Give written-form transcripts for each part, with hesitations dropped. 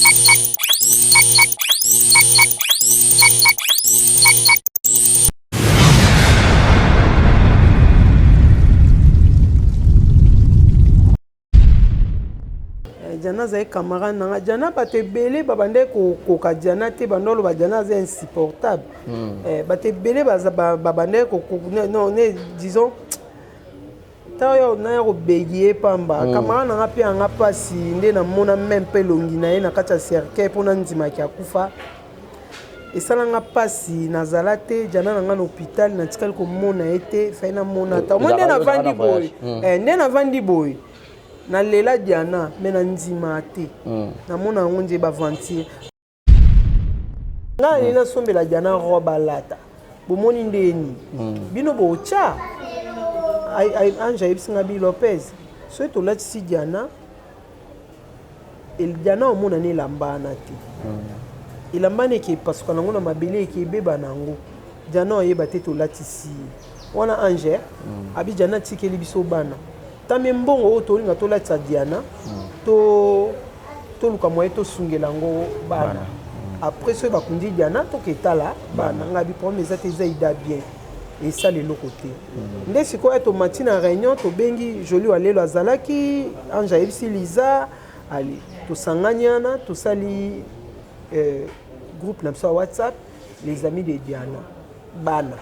Diana zai camarade nanga Diana bate belé babande ko ka Diana te bandolo ba Diana c'est insupportable bate belé babande ko non disons tayo na yo begier pamba camarade nanga pe anga pasi nde na mona même pe longi na ye na kata cercueil pona ndima ki akufa esalanga pasi nazala te Diana nanga na hôpital na tikali ko mona ete fa na mona ta mo nde na vandi boy nde na vandi boy na lela Diana mais na ndima te na mona ngonje ba ventir nga ina sombe la Diana roba lata bomoni ndeni bino bo cha ai anja ibsinga bi Lopez so to lati si Diana el Diana o mona ne lambana te ilambane ke parce que ngona mabele ke beba nango Diana o yeba te to lati si wana anje abi Diana tikeli biso bana tambe mbongo o tolinga to latsa Diana to luka moye to sungela ngo bana après ce bakundi Diana to ketala bana ngabi promesa te zaida bien et ça le côté nde siko eto matina réunion to bengi joli walelo azalaki anja ebisi Liza ali to sanganyana to sali groupe na WhatsApp les amis de Diana bana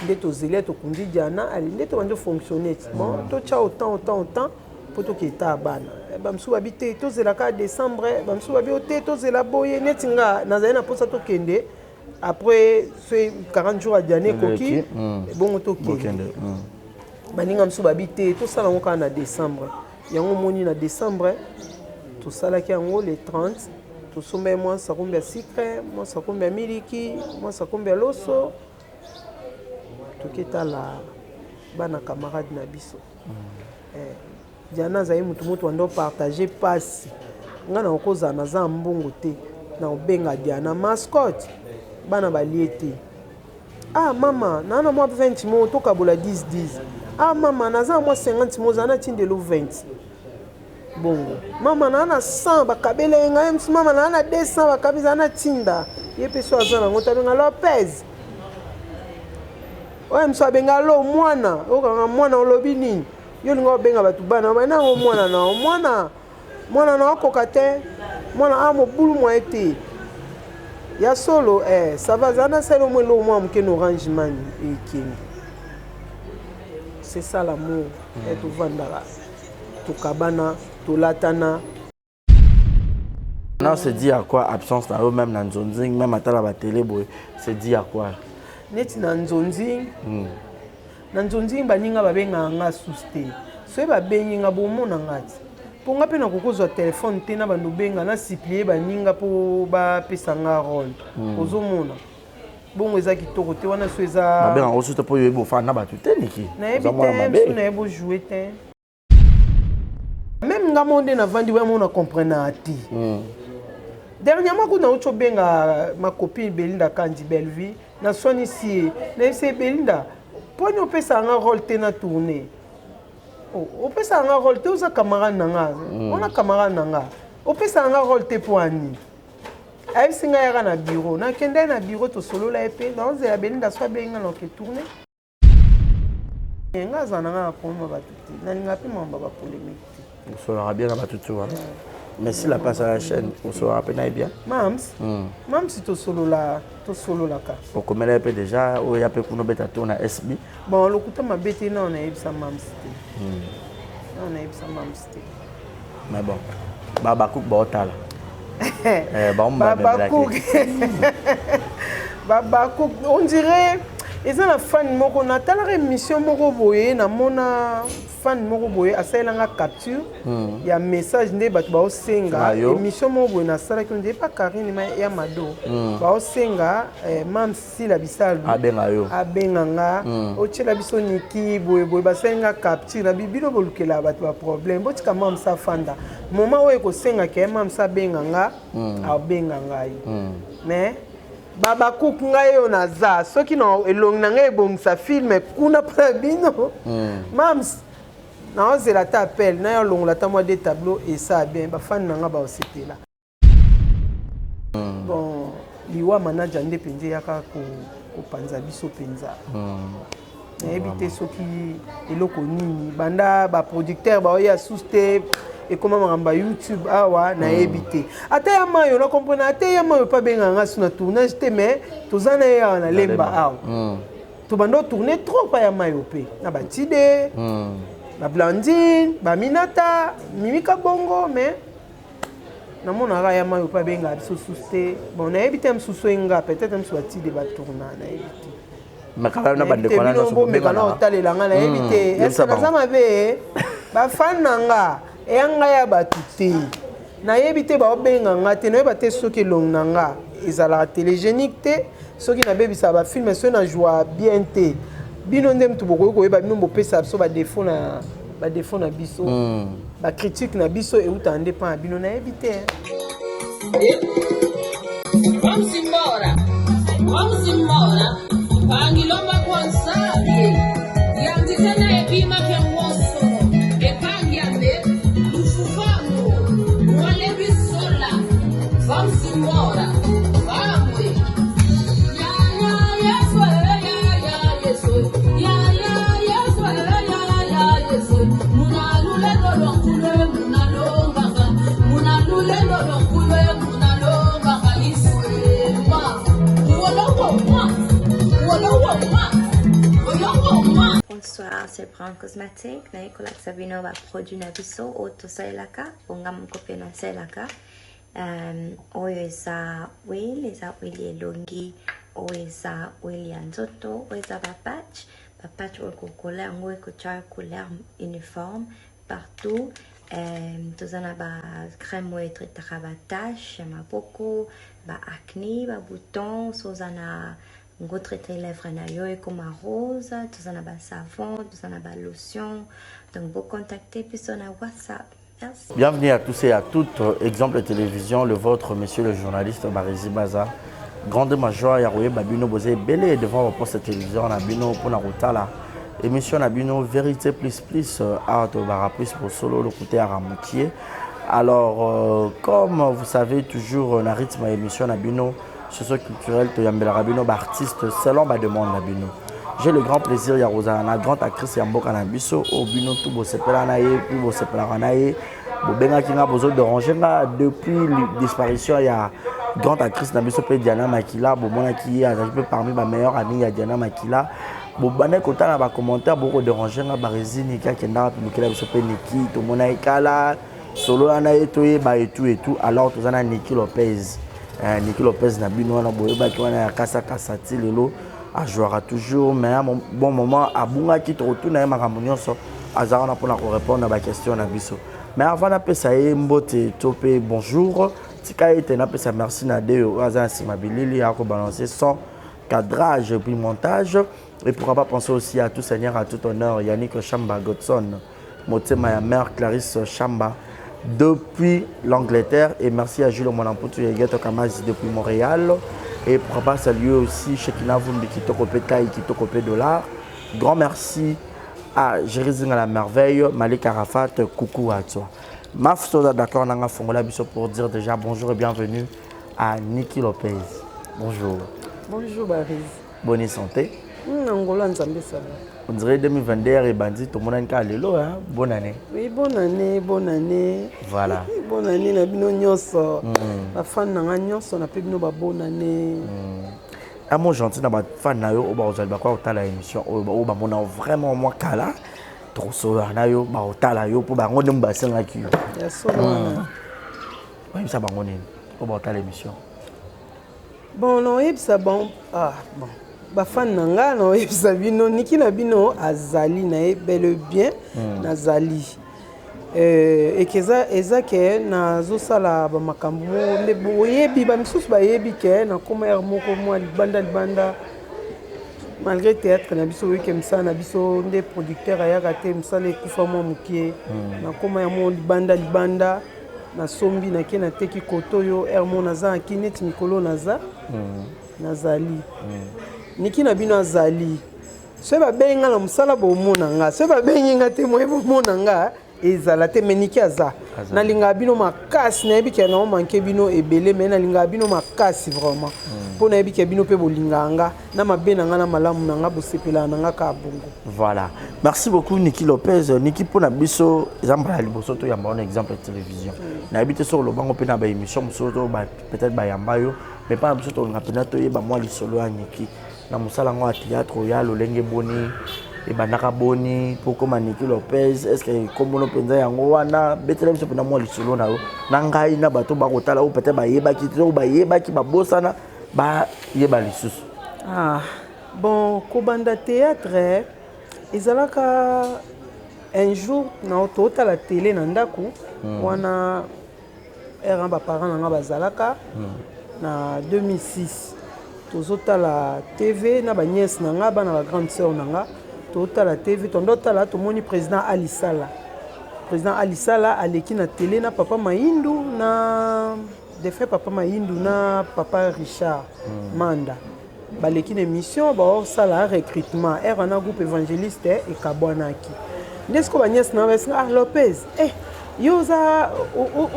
nde to zélé to kundi Diana ali nde to bande fonctionner bon to cha autant poto keta bana bamsu babité to zela ka décembre bamsu babi oté to zela boye netinga nazali na posa to kende après ce 40 jours à Diana koki bon to kende baninga msu babité to sala ngo ka na décembre yango moni na décembre to sala ki yango le 30 to sombe moi sakombe sucre moi sakombe miliki moi sakombe loso toketa la bana camarade na biso Diana zai mutu ando partager passe ngana okoza na za mbongo te na obenga Diana mascotte bana baliete ah mama nana moi 20 mo to kabola 10 ah mama naza moi 50 mo zana tindelo 20 bongo mama nana 100 bakabele nga mama nana 200 bakabiza na tinda yepeso azana ngota benga Lopez oye mso abenga lo mwana okanga mwana olobi nini yo linga benga batu bana bana ngo mwana na okoka te mwana amo bulu mwa ete ya solo ça va zana selo mwe lo mwa mke no orange man ekeni c'est ça l'amour et to vandara to kabana to latana non c'est dit à quoi absence na eux même na nzonzing même atala ba télé boy c'est dit à quoi neti na nzonzing baninga babenga nga suste so babengi nga bomona ngati ponga pe na kokozwa telefone te na bandu benga na supplier baninga po ba pesa nga rôle ozomona bongo eza kitoko te wana so eza babenga ngo suste po yebo fa na batu te niki na yebo jouer te même nga monde na vandi wa mona comprendre ati dernièrement kuna ucho benga ma copine Belinda Kandi Belleville na soni si na se Belinda poni opesa nga rôle te na tourner opesa nga rôle te uza camarade nanga ona camarade nanga opesa nga rôle te poani ai singa yaka na bureau na kende na bureau to solo la epé na onzela Belinda so benga na ke tourner nga za nanga ko ma batuti na ninga pe mamba ba polémique on sera bien na batuti wa. Mais si la passe à la chaîne, on se rappelle bien. Mams, si tu solo la ka. On connaît un peu déjà, où il y a peu pour nous bêta tourner à SB. Bon, le coup de ma bête, non, on a eu ça mams. On a eu ça mams. Mais bon, Babakouk, Baotala. Babakouk, on dirait, ils ont un fan moko na tala émission moko boye na mona fan moko boye asailanga capture ya message nde batu ba osenga émission moko boye na sala ki on dit pas Karine mais ya Mado ba osenga mam si la bisalu abenganga ochela biso niki boye ba senga capture na bibilo bolukela batu ba problème botika mam sa fanda moment oyo ko senga ke mam sa benganga abenganga mais Babakouk ngai on aza soki na elong na ngai bongisa film kuna pa bino mams na ozela ta appel na yo longola ta moi des tableaux et ça bien ba fan nanga ba osete là bon liwa manager nde penze yaka ko panza biso penza na ebité soki eloko nini banda ba producteur ba oya souste et comment maramba YouTube awa na ebité ata ya mayo na comprendre ata ya mayo pa benga nga suna tournage te mais tozana ya na lemba awa to bando tourner trop pa ya mayo pe na batide ba Blandine ba Minata Mimika Bongo mais na mona ra ya mayo pa benga biso souste bon na ebité am sousoenga peut-être am swatide ba tourna na ebité makala na bande kona na so benga na otalela nga na ebité est-ce que ça m'avait ba fan nanga et anga ya batuté na ebité ba benga nga te no ba te soki long nanga ezala télégénique te soki na bebisa ba film so na joie bien te bino ndem tu boko ko ba bino bopesa so ba défaut na biso ba critique na biso et uta ndépend bino na ebité Vamos embora. Pangilomba kwansabi. Yandikana epima kya mwoso. Epangyambe. Lufufango. Wale bisola. Vamos embora. Vamos. Ya yeso. Ya yeso. Ya yeso. Munalule lolonkule. Munalomba. Munalule lolonkule. Munalomba. Bonsoir, c'est Brown Cosmétique. Nicolas Sabino va produire un biseau au Tosailaka, pour ngam copie na Sailaka. Oeza Will, eza Willy Longi, oeza Willy Anzoto, oeza Papatch au couleur, couleur uniforme partout. Tous en a crème ou être tache, ma beaucoup, acné, bouton, sozana. On traite les lèvres comme rose, tout en a savon, tout en a lotion. Donc, vous contactez puis on a WhatsApp. Merci. Bienvenue à tous et à toutes. Exemple télévision, le vôtre, monsieur le journaliste Barizi Baza. Grande major, Yaroué Babino Bozé, belé devant votre poste télévision, Nabino pour Narutala. Émission Nabino Vérité plus Art Bara plus pour solo le côté Aramoutier. Alors, comme vous savez, toujours un rythme émission Nabino. Socio-culturel, Toyambela Rabino, artiste selon ma demande Nabino. J'ai le grand plaisir, Yarosa, la grande actrice Yamboka Nabiso, au Bino Tubo Sepelanaye, Tubo Sepelanaye, Bobenga Kinga Bozo de Rangenga, depuis la disparition, il y a grande actrice Nabiso Pe Diana Makila, Bobona qui est parmi ma meilleure amie, Diana Makila. Bobane Kota na ba commentaire, beaucoup de Rangenga, Barézi, Nika, Kenda, Mikela Biso Pe Niki, Tomona Ikala, Solo Anaye, Toye, Ba et tout, alors tous en a Niki Lopez. Niki Lopez Nabino na boyeba ki wana ya kasa kasati lelo a jouera toujours mais à un bon moment a bunga ki retourne na makambo nyonso azara na pona ko répondre à ba question na biso mais avant na pesa ye mbote topé bonjour tika ete na pesa merci na deo azana simabilili ya ko balancer son cadrage puis montage et pourquoi pas penser aussi à tout seigneur à tout honneur Yannick Chamba Godson motema ya mère Clarisse Chamba depuis l'Angleterre et merci à Jules Monamputu et Gato Kamaz depuis Montréal et pourquoi pas saluer aussi Shekina Vumbi qui tokopé taille qui tokopé dollar. Grand merci à Jérézing à la merveille, Malik Arafat, coucou à toi. Maf Soda d'accord nanga fongola biso pour dire déjà bonjour et bienvenue à Niki Lopez. Bonjour. Bonjour Baris. Bonne santé. Angola Nzambe Sala. On dirait 2022 et bandit tout le monde a lelo hein. Bonne année. Oui, bonne année, bonne année. Voilà. Bonne année na bino nyonso. Ba fan na nyonso na pe bino ba bonne année. Un mot gentil na ba fan na yo o ba ozali kwa otala émission o ba mona vraiment moi kala trop so na yo ba otala yo po ba ngone mbasenga ki yo. Ya so na. Oui, ça ba ngone o ba otala émission. Bon, non, ça bon. Ah, bon. Bafan nanga no yebisa bino niki na bino azali na bel bien nazali ekeza ezake na zosala ba makambo me boyebi ba misusu ba yebi ke na koma er moko mwa libanda malgré théâtre na biso weke msa na biso nde producteur ayaka te msala ekufa mwa mukie na koma ya mwa libanda na sombi na ke na teki koto yo er mo naza akineti mikolo naza nazali Niki na bino azali so ba benga na musala bo mona nga so ba benga te mo bo mona nga ezala te meniki aza na linga bino makasi na yebiki na manke bino ebele mais na linga bino makasi vraiment pour na yebiki bino pe bolinganga na mabena nga na malamu na nga bosepela na nga ka bongo. Voilà, merci beaucoup Niki Lopez. Niki pour na biso exemple liboso to yamba un exemple de télévision na habité sur le bango pe na ba émission musoto ba peut-être ba yamba yo mais pas biso to ngapena to yeba moi lisolo ya Niki na musala ngo théâtre ya lolenge boni et bandaka boni pour comme Niki Lopez est-ce que comme on penza yango wana betele biso pena moi lisolo na yo na ngai na bato ba kotala ou peut-être ba yeba ki to ba yeba ki ba bosana ba yeba lisusu. Ah bon kobanda théâtre ezalaka un jour na otota la télé na ndaku wana era ba parents na nga bazalaka na 2006 tozota la TV na ba nièce na nga bana ba grande sœur na nga tozota la TV tondota la tomoni président Ali Sala aleki na télé na papa Maindu na de fait papa Maindu na papa Richard Manda baleki na émission ba sala recrutement era na groupe évangéliste et kabwanaki ndesko ba nièce na nga Lopez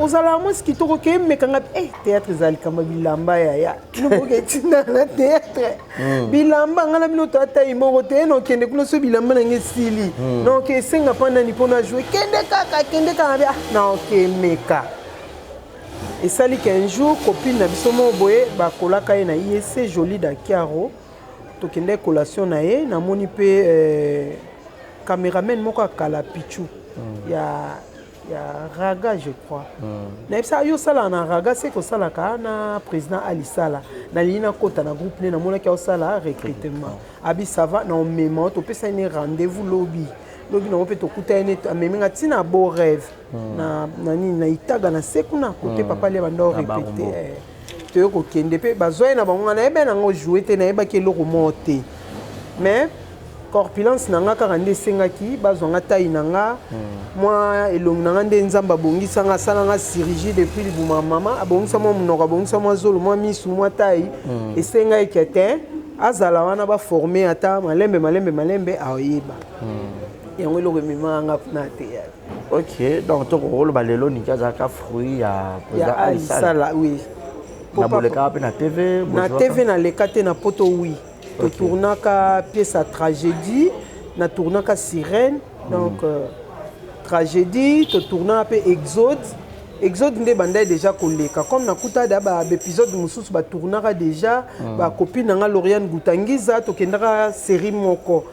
ozala moski toko ke mekanga théâtre ezali kamba bilamba ya noboketina na théâtre bilamba ngana bino tata imoko te nokende kuna so bilamba na ngesili donc esenga mpona ni mpona jouer kende kaka na okemeka esali qu'un jour copine na biso mo boye bakolaka ye na IEC Jolie Dakiaro tokende collation na ye namoni pe caméraman moko akala pichu ya Raga je crois na ça yo sala na Raga c'est ko sala ka na président Ali Sala na lina kota na groupe ne na mona ka sala recrutement abi ça va na moment to pesa une rendez-vous lobby na ope to kuta ene ameminga tina beau rêve na nani na itaga na sekuna côté papa le bando répéter to ko kende pe bazoye na bango na ebe na ngo jouer te na eba ke lo remonter mais corpulence nanga kaka nde sengaki bazwanga taille nanga moi elongi nanga nde nzamba bongisa nga sala nga chirurgie depuis libuma mama abongisa mo mnoka abongisa mo zolo mo misu mo taille esenga ekete azala wana ba former ata malembe aoyeba yango eloko ememanga na te. Ok, donc to rôle balelo Niki azaka fruit ya Ali Sala oui na boleka pe na TV na TV na lekate na poto oui to tournaka pièce à tragédie na tournaka sirène donc tragédie to tourna pe exode nde banda déjà koleka comme nakuta da ba épisode mususu ba tournaka déjà ba copine nga Lauriane Gutangiza to kendaka série moko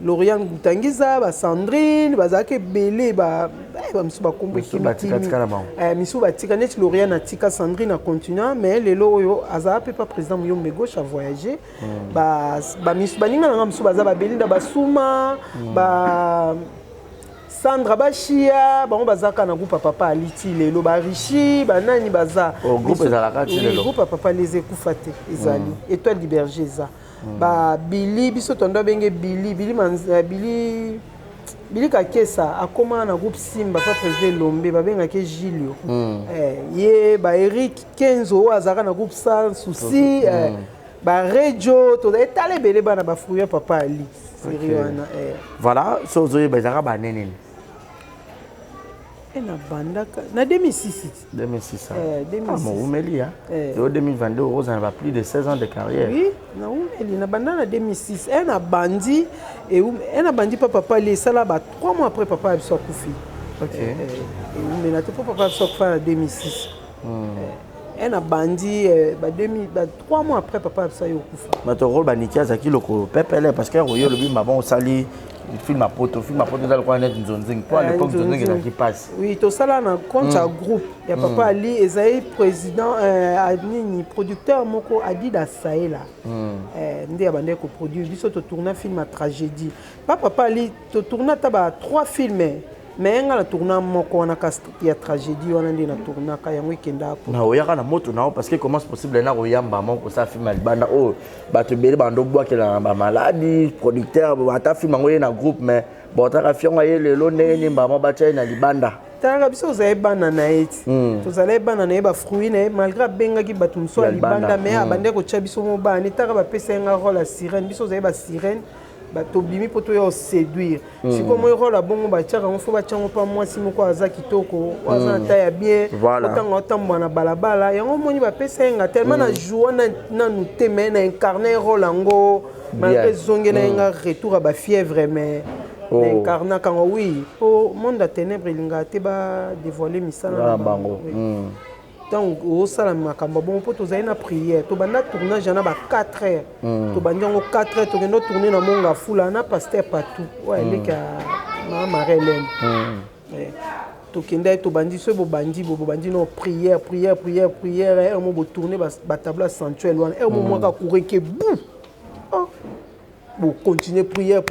Lauriane Gutangiza ba Sandrine bazake belé ba musu ba kombo misu batika net Lauriane atika Sandrine a continuer mais lelo oyo aza pe pas président Muyombe gauche a voyager ba misu baninga nga musu baza ba belinda basuma ba Sandra Bashia bango bazaka na groupe papa aliti lelo ba richi banani baza groupe ezalaka ti lelo groupe papa les ekufate ezali étoile du berger za ba Billy biso tondo benge Billy Kakesa akoma na groupe Simba pa président Lombe babenga ke Gilio ye ba Eric Kenzo azaka na groupe Sans Souci ba Radio to etale belé bana ba fruya papa ali voilà so zoye bazaka ba nene na bandaka na 2006 ah mon Umelia de 2022 Rose n'a pas plus de 16 ans de carrière oui na Umeli na banda na 2006 na bandi et na bandi papa les sala ba 3 mois après papa soit kufi ok mais na papa soit kufa na 2006 na bandi ba 3 mois après papa soit kufa mais ton rôle ba Niki azaki loko pepele parce que royo le bimba bon sali film à poto dans le coin net nzonzing pour à l'époque nzonzing qui passe oui to sala na compte à groupe ya papa Ali ezai président nini producteur moko Adida Saela ndé abandé ko produire biso to tourner film à tragédie papa Ali to tourner taba 3 films mais nga la tourner moko na cast ya tragédie wana ndé na tourner ka yango ikenda na oyaka na moto na parce que comment c'est possible na oyamba moko ça film albana oh bato bele bando bois que la maladie producteur ata film ngoye na groupe mais bon ta fionga ye lelo ndenge mbama bacha na libanda tanga biso za ebana na eti to zala ebana na eba fruit na malgré benga ki bato mso libanda mais abande ko cha biso mo bana taka ba pesa nga rôle la sirène biso za eba sirène tobimi po to yo séduire siko mo rôle bongo ba tiaka on faut ba tiango pa mwasi moko aza kitoko aza na taille bien otanga otambwa na balabala yango moni ba pesa nga tellement na joie na nous temer na incarner rôle ngo malgré zonge na nga retour à ba fièvre mais incarner quand oui pour monde à ténèbres linga te ba dévoiler misala bango donc au sala makambo bon po to zaina prière to banda tournage na ba 4 heures to bandango 4 heures to kendo tourner na monga fula na pasteur partout ouais leka ma marelene to kenda to bandi so bo bandi no prière et mo bo tourner ba table sensuelle wana et mo moka courir ke bou bo continuer prière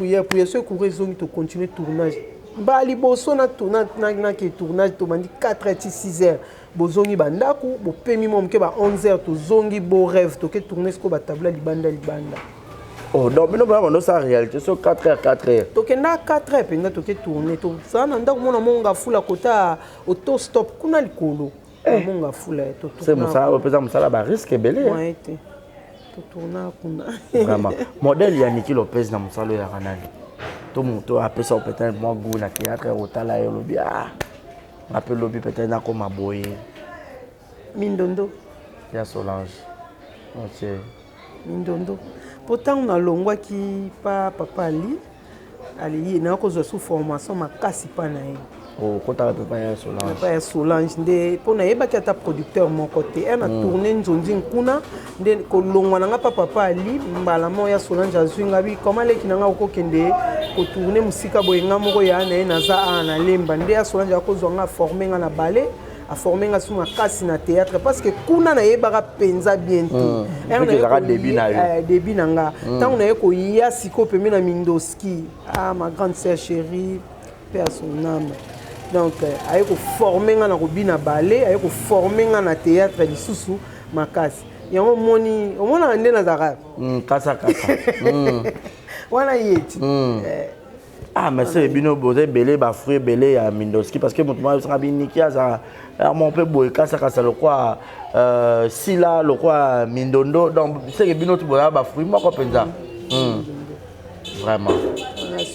ce courir zongi to continuer tournage ba liboso na ke tournage to bandi 4 heures 6 heures bozongi bandako bo pemi mom ke ba 11 heures to zongi bo rêve to ke tourner sko ba table libanda oh donc bino ba no sa réalité so 4 heures to kenda 4 heures penda to ke tourner to ça na ndako mona monga fula kota auto stop kuna likolo monga fula to tourner c'est musa o pesa musa ba risque belé ouais to tourner kuna vraiment modèle ya Niki Lopez na musalo ya kanani to moto apesa peut-être moi goût na théâtre otala yo lobi appelle lobby peut-être na comme aboye Mindondo ya Solange OK Mindondo pourtant on a longwa qui papa ali na ko zo sous formation makasi pa na ye kota papa ya Solange nde pona yeba ki ata producteur mon côté na tourner nzonzi nkuna nde ko longwa na papa ali mbala mo ya Solange azwinga bi comment leki na ko kende ko tourner musika boyenga moko ya na za na lemba nde ya Solange ko zonga former nga na ballet a former nga suma kasi na théâtre parce que kuna na yeba ka penza bientôt début na nga tant na ko ya siko pemi na Mindoski ma grande sœur chérie paix à son âme donc aye ko former nga na robina ballet aye ko former nga na théâtre lisusu makasi yango moni omona nde na zaka kasa wana yeti mais c'est bino bozé belé ba fruit belé ya Mindoski parce que moto sera biniki za mon peu boy kasa le quoi sila le quoi Mindondo donc c'est que bino tout ba fruit moko penza vraiment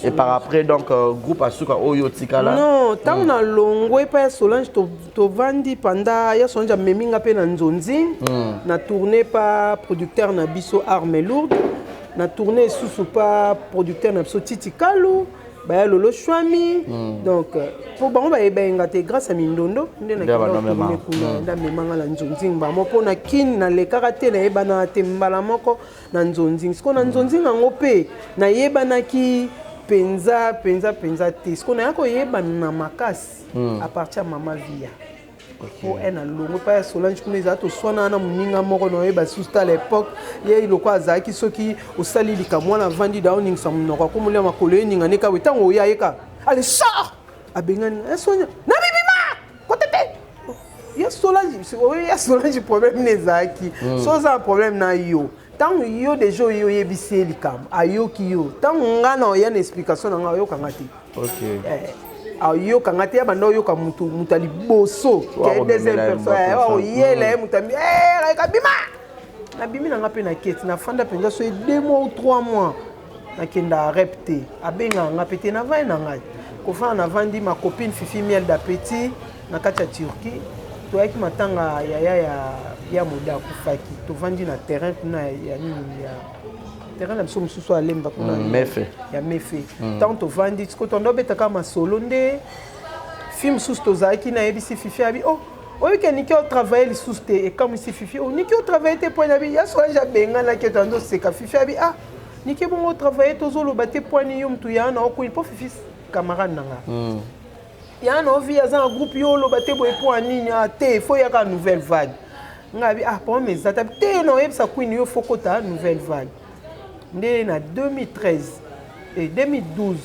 et par après donc groupe asuka oyo tikala non tant na longwe pa Solange to vandi panda ya Solange meminga pe na nzonzi na tourner pa producteur na biso Arme Lourde na tourner sous pas producteur na biso Titi Kalu ba Lolo Chwami donc pour bango ba ngate grâce à Mindondo ndena kuna nda memanga la nzonzi ba mo pona kin na le karate na yebana te mbala moko na nzonzi siko na nzonzi ngo pe na yebana ki penza te siko na yako yebana na makasi à partir mama via pour un longo pa Solange kuna za to swana na muninga moko no yeba susta à l'époque ye iloko azaki soki osali likamwa na vandi downing sam no ko mulia makolo ninga ne ka witango ya yeka allez sort abengani sonya na bibima kotete ya Solange problème nezaki so za problème na yo tant yo déjà yo yebisi likam ayoki yo tant ngana ya na explication na yo kangati OK ayo kangate ya bando yo ka mutali boso ke deuxième personne o yele mutambi kabima na bimi na ngape na kete na fanda penza so 2 mois ou 3 mois na kenda repte abenga ngapete na vai na ngai ko fa na vandi ma copine Fifi Miel d'Appétit na kati ya Turquie to yaki matanga ya moda kufaki to vandi na terrain kuna ya nini ya terrain la biso mususu alemba kuna ya mefe tant to vandi ko tondo betaka masolo nde film sus to zaki na ebisi Fifi abi oyo ke Niki o travailler lisusu te et comme si Fifi Niki o travailler te point abi ya Solange benga na ke tondo seka Fifi abi Niki bongo travailler tozoloba te point yo mtu ya na okuini po Fifi camarade nanga ya na ovi aza un groupe yo loba te boye point nini te faut ya ka nouvelle vague ngabi pour mes attaques te no ebisa kuini yo fokota nouvelle vague Né en 2013 et 2012,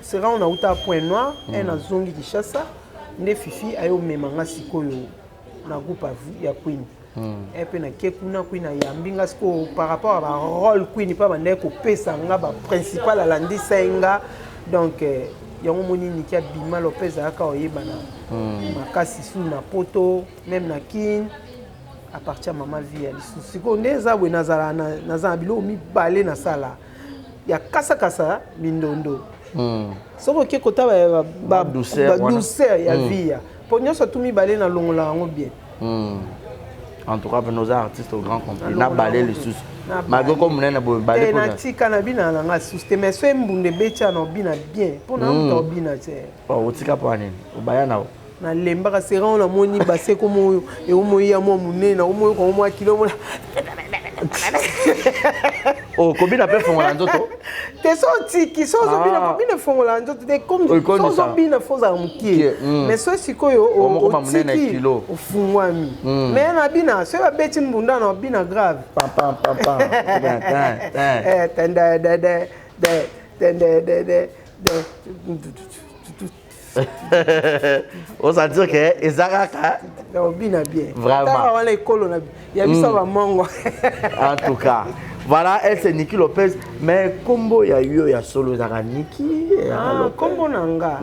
sera on a outa point noir, un a zongi qui chasse, né Fifi ayo memanga sikoyo na groupe ya Queen. Et puis na kekuna Queen a yambinga sko par rapport à la rôle Queen pas bande ko pesa nga ba principal la ndi senga donc yango moni Niki Bima Lopez aka oyebana makasi su na poto même na kin à partir de maman vie ali siko ndeza we nazala bilo mi balé na sala ya kasa mindondo soko ke kota ba douceur ya vie pour nyonso tumi balé na longola yango bien en tout cas pour nos artistes au grand complet na balé les sous malgré comme on a balé na tika na bina na nga système so mbunde becha na bina bien pour na mto bina te o tika po anene o baya na na lemba ka sera on a moni basé comme oyo e o moyi ya mo munene o moyi ko mo kilo mo oh combien appelle fongola nzoto te so tiki so zo bina combien fongola nzoto te comme so zo bina foza mukie mais so sikoyo o tiki o fungwami mais na bina so ba beti mbunda na bina grave pam on s'en dit que ezaraka bina bien vraiment wala ekolo na ya bisa ba mongo en tout cas voilà elle c'est Niki Lopez mais combo ya yo ya solo ezaka Niki combo nanga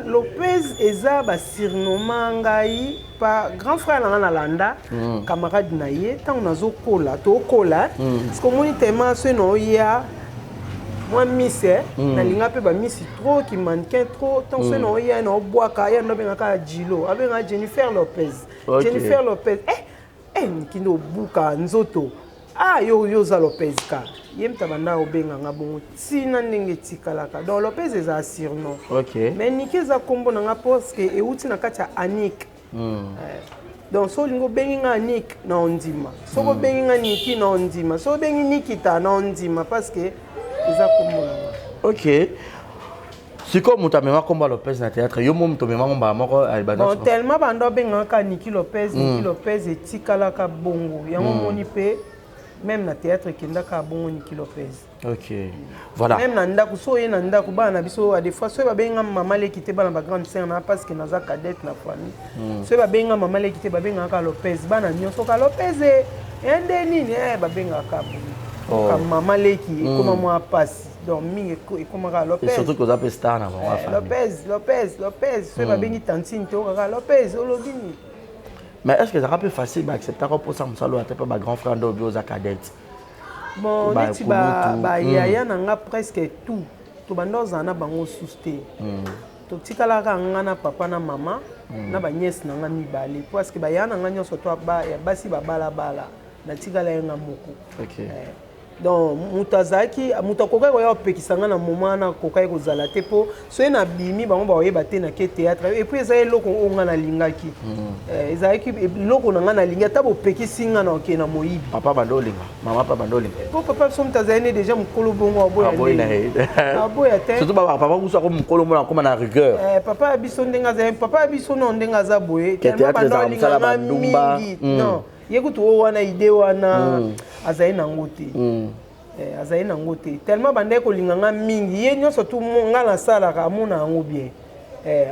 Lopez eza ba surnommé ngai pa grand frère na landa camarade na ye tant nazo kola to kola parce que moni tellement ce no ya moi miss na linga pe ba miss trop qui mannequin trop tant ce no ya no boaka ya no benga ka Jilo abenga Jennifer Lopez Jennifer Lopez Niki no buka nzoto yo za Lopez ka yemta banda obenga nga bongo tina ndenge tikalaka donc Lopez eza surnom mais Niki eza kombo na nga parce que euti na kati ya Anik donc so lingo bengi nga Anik na ondima so ko bengi nga Niki na ondima so bengi Nikita na ondima parce que eza kombo na nga ok siko muta mema komba Lopez na théâtre yo mo muto mema ngomba moko albano bon tellement banda benga ka Niki Lopez etikalaka bongo yango moni pe même na théâtre kendaka bongo Niki Lopez ok voilà même na ndako so ye na ndako bana biso a des fois so ba benga mama le kité bana ba grande sœur na parce que naza cadette na famille so ba benga mama le kité ba benga ka Lopez bana nyonso ka Lopez ende nini ba benga ka bongo ka mama le ki comme moi passe donc mingi et comme ka Lopez et surtout que ça peut star na Lopez so ba bengi tantine to ka Lopez olobini. Mais est-ce que ça sera plus facile d'accepter pour ça musalo ate pas grand frère d'obio za cadette bon neti ba yaya nanga presque tout to bandoza na bango susté to tikala ka ngana papa na mama na ba nièce nanga mibale parce que ba yaya nanga nyonso to ba ya basi ba bala na tikala nga moko ok donc mutazaki mutakoka ko ya opekisanga na moment na kokai ko zala te po so na bimi bango ba oyeba te na ke théâtre et puis ezali loko onga na lingaki ezali loko na nga na linga ta bo pekisinga na ok na moyibi papa bandolinga mama papa bandolinga po papa so mutazali déjà mukolo bongo aboya aboya te surtout papa kusa ko mukolo mona koma na rigueur papa biso ndenga za papa biso no ndenga za boye tellement bandolinga na mingi non yekutu wana ide wana azali nango te azali nango te tellement bande ko linganga mingi ye nyonso tu nga na sala ka amona yango bien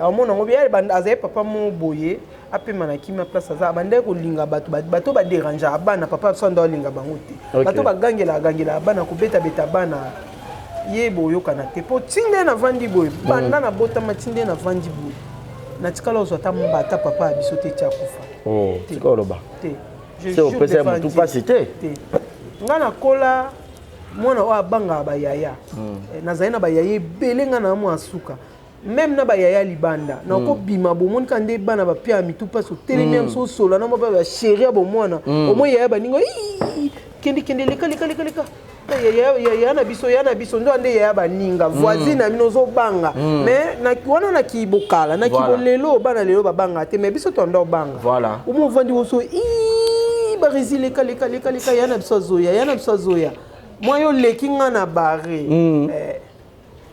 amona yango bien azali papa mo boye apema na kimia place aza bande ko linga bato ba déranger abana papa so ndo linga bango te bato bagangela abana ko beta bana ye boyo kana te po tinde na vandi boye banda na bota matinde na vandi boye na tikala ozota mbata papa biso te tyakufa tikolo ba te c'est au PC tout pas cité ngana kola mwana wa banga ba yaya nazali na ba yaya belenga na mo asuka même na ba yaya libanda na ko bima bo mon kande bana ba pia mitu paso telemi so sola na mo ba chérie bo mwana o mo yaya baningo kende leka yaya na biso ndo ande yaya baninga voisine na bino zo banga mais na wana na kibokala na kibolelo bana lelo ba banga te mais biso to ndo banga voilà o mo vandi wo so barezi leka yana biso zoya moi yo leki nga na barre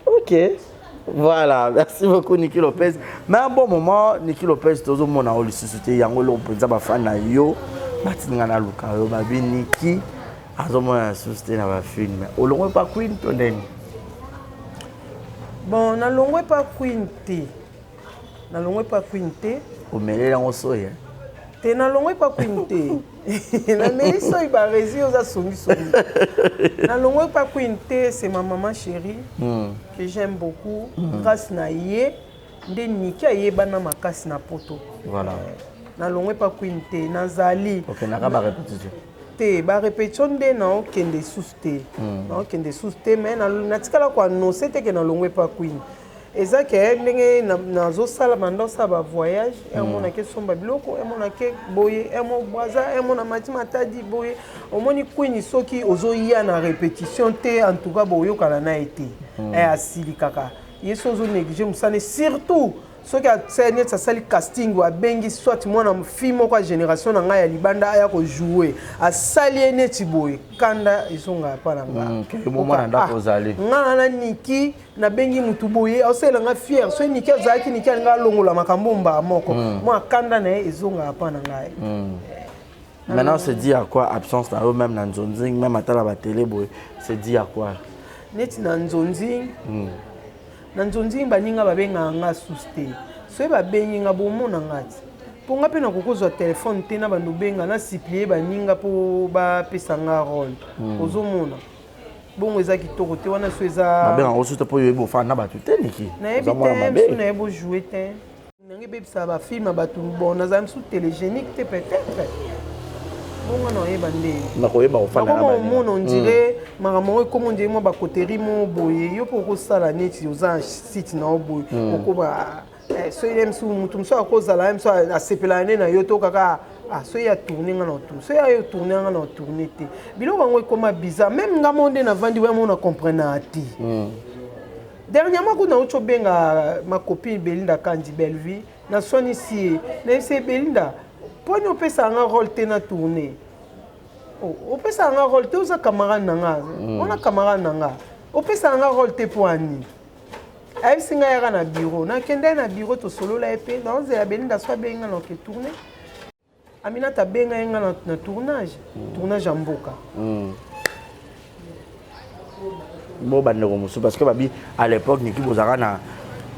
ok voilà merci beaucoup Niki Lopez mais un bon moment Niki Lopez tozo mona o lisusuté yango lo penza ba fan na yo batinga na luka yo babi Niki azomona susté na ba film o longwe pa Queen to ndeni bon na longwe pa Queen te o melela ngo soya te na longwe pa Queen te na meriso iba rezi oza songi na longwe pa Queen te c'est ma maman chérie que j'aime beaucoup grâce na ye nde Niki ayeba na makasi na poto voilà na longwe pa Queen te nazali ok na ba répétition te ba répétition nde na okende sous te na okende sous te mais na tikala kwa no c'était que na longwe pa queen eza ke ndenge nazo sala mando sa ba voyage mona ke somba biloko mona ke boye mo boaza mona matima tadi boye omoni queen soki ozo ya na répétition te en tout cas boyo kala na été asili kaka yeso ozo négliger musane surtout soki atene sa sali casting wa bengi soit mwana film kwa génération na ngai ya libanda aya ko jouer asali neti boye kanda isonga pa na nga mwana ndako zali nga na niki na bengi mutu boye osela nga fier so niki azaki niki nga longola makambo mba moko moi kanda na izonga pa na ngai. Maintenant c'est dit à quoi absence na eux même na nzonzing même atala ba télé boye c'est dit à quoi neti na nzonzing na nzonzi baninga babenga nga suste so babengi nga bomona ngati po nga pe na kokozwa telefone te na bandu benga na supplier baninga po ba pesa nga rôle ozomona bongo eza kitoko te wana so eza babenga osuste po yebo fa na batu te niki na ebite so na ebo jouer te nange bebisa ba film batu bon na zam sous télégénique te peut-être bongo na yeba nde na koyeba ofana na bani on dirait makambo comme on dit moi ba coterie mo boye yo pour kosala neti oza site na boye okoba so yem su mutum so akozala yem so asepelane na yo to kaka so ya tourner nga na tour so ya yo tourner nga na tourner te biloko ngo koma bizarre même nga monde na vandi we mo na comprendre ati dernièrement kuna ucho benga ma copine Belinda Kandi Belleville na soni si na c'est Belinda poni opesa nga rôle te na tourner opesa nga rôle te oza camarade nanga ona camarade nanga opesa nga rôle te po ani ayebisi nga yaka na bureau nakende na bureau tosolola ye mpe naozela Belinda so abenga na oke tourner Aminata abenga ye nga na tournage ya mboka bo bandeko mosusu parce que babi à l'époque niki bozalaka na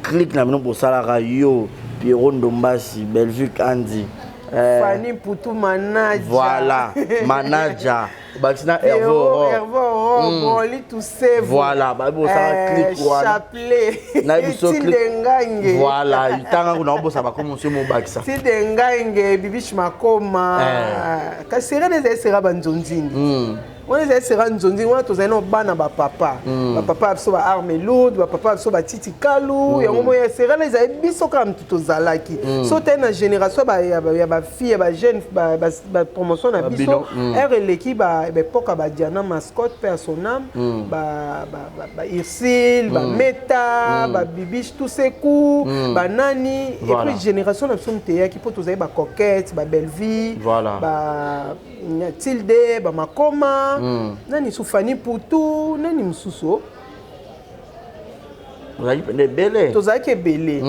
clique na bino bosalaka yo Pierrot Ndombasi Belleville Kandi Fanny Poutou manager. Voilà, manager. Batina Hervo. Boli tout c'est. Voilà, babo ça clip quoi. Chapelet. Na biso clip. Dengange. Voilà, itanga kuna bosa ba comme monsieur Mobakisa. Si dengange bibish makoma. Kasera les sera banzonzindi. On les sera nzonzindi on to zeno bana ba papa. Ba papa so ba arme lourde, ba papa so ba titi kalu, ya ngomo ya sera les biso kam tutozalaki. So tena génération ba ya ba fille ba jeune ba promotion na biso. Er l'équipe ba poka ba Diana mascotte personnam ba Irsil, ba Meta, ba Bibiche tous ces coups, ba Nani et puis génération na biso mteya ki poto zai ba coquette, ba Belleville, ba Tilde, ba Makoma, nani Soufani Poutou, nani Msuso. Tozaki belé.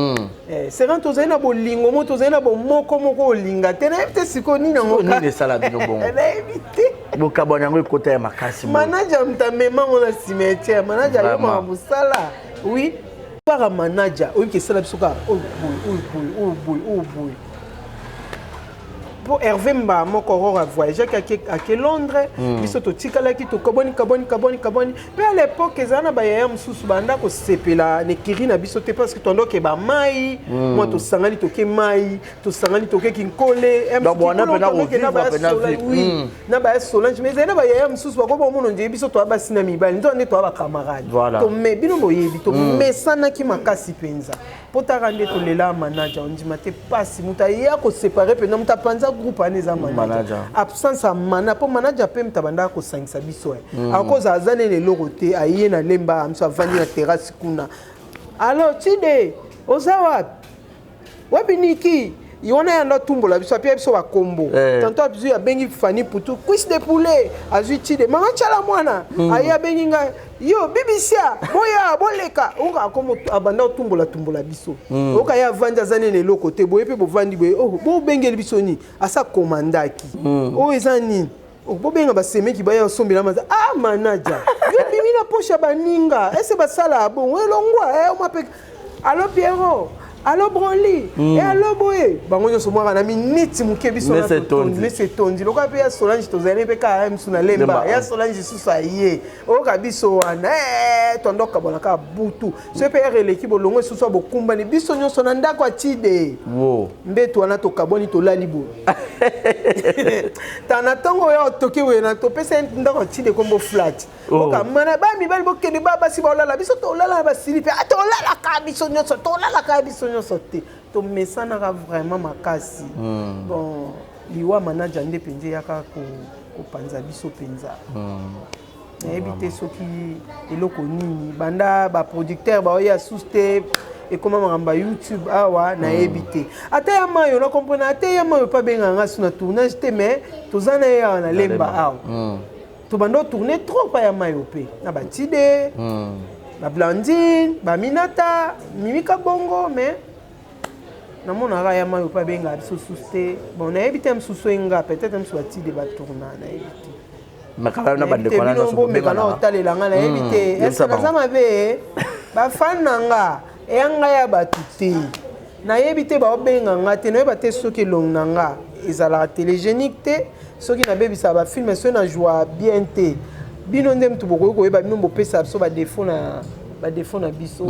C'est quand tozaki na bolingo mo tozaki na bomoko moko olinga te na ete siko nini ngo ka ni sala bino bon. Na éviter. Boka bonyango ekota ya makasi mo. Manager mtamema ngo na cimetière, manager yo ma busala. Oui. Para manager, oyi ke sala bisoka. Oh boy. Pour Hervé Mba moko rora voyager à Londres biso to tikala ki to kaboni mais à l'époque ezana ba yaya mususu banda ko sepela ne kiri na biso te parce que tondo ke ba mai moi to sangani to ke mai to sangani to ke kinkole donc on a pena oui na ba Solange mais ezana ba yaya mususu ba ko ba mono nje biso to aba sina mibali ndo ne to aba camarade to me bino boyebi to mesana ki makasi penza potara nde to lela manager on dit mate pasi muta ya ko séparer pe na muta panza groupe aneza manager absence mana po manager pe mtabanda ko sangisa biso akoza azane le logote aye na lemba amso avandi na terrasse kuna alors Tide ozawa wabiniki yona yanda tumbola biso pia biso ba kombo tantôt biso ya bengi Fanny Poutou cuisse de poulet azui Tide manga chala mwana aye bengi nga yo bibisia boya boleka onga komo abanda tumbola biso oka ya vanja zane le lokote boye pe bo vandi boye bo bengeli biso ni asa komandaki o ezani bo benga ba semeki ba ya sombela maza manager yo bimi na poche baninga ese basala bon elongwa o mape alors Pierrot allo Broly et allo boye bango nyoso mwa na minute muke biso na tondi mais c'est tondi loka pe ya Solange tozali pe ka même suna lemba ya Solange susa ye o ka biso wana tondoka bona ka butu so pe releki bolongo susa bokumba ni biso nyoso na ndako atide wo mbeto wana to kaboni to lalibo tana tongo ya toke we na to pesa ndako atide kombo flat o ka mana ba mi bali bokende baba si ba olala biso to olala ba silipe to olala ka biso nyoso to olala ka biso sauté to mesana ka vraiment makasi bon liwa manager nde penje yaka ko panza biso penza na éviter soki eloko nini banda ba producteur ba ya souste et comment mamba YouTube awa na éviter ata ya mayo na comprendre ata ya mayo pa benga nga suna tournage te mais tozana ya na lemba awa to bando tourner trop pa ya mayo pe na batide ba Blandine ba Minata Mimika Bongo mais na mona ra ya mayo pa benga biso souste bon na éviter msusu enga peut-être msu batide ba tourna na éviter makala na bande kona na so benga na otalela nga na éviter est-ce que ça m'avait ba fan nanga e anga ya batute na éviter ba benga nga te no ba te soki long nanga ezala télégénique te soki na bebisa ba film so na joie bien te bino ndem tu boko ko ba bino bo pesa so ba défaut na biso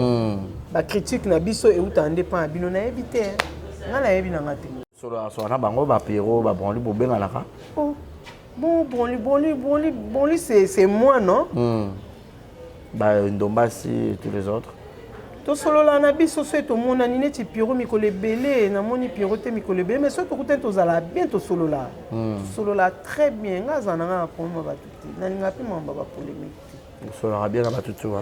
ba critique na biso e utande pa bino na éviter nga na yebi na ngate solo na bango ba Pierrot ba Broly bo benga la ka bon Broly c'est moi non ba Ndombasi et tous les autres to solo la na biso so to mona ni neti Pierrot mikolo belé na moni Pierrot te mikolo belé mais so to kuta to zala bien to solo la très bien nga zana nga ko ma batuti na ninga pe mamba ba polémique solo ra bien na batutu wa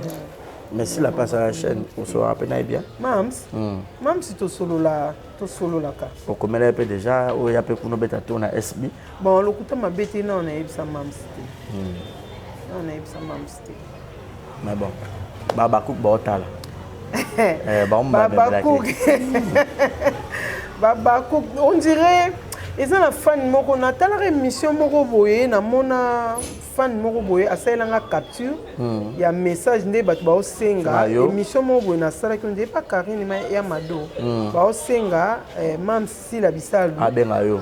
mais si la passe à la chaîne on sera pe na bien mams si to solo la ka o komela pe déjà o ya pe kuno beta to na SB bon lo kuta mabete na on a ebisa mams te on a ebisa mams te mais bon baba cook ba otala Baba Cook, on dirait ils ont la fan moko na tala émission moko boye na mona fan moko boye asala nga capture ya message nde batu ba osenga émission moko boye na sala ki on dit pas Karine mais ya Mado ba osenga mam si la bisal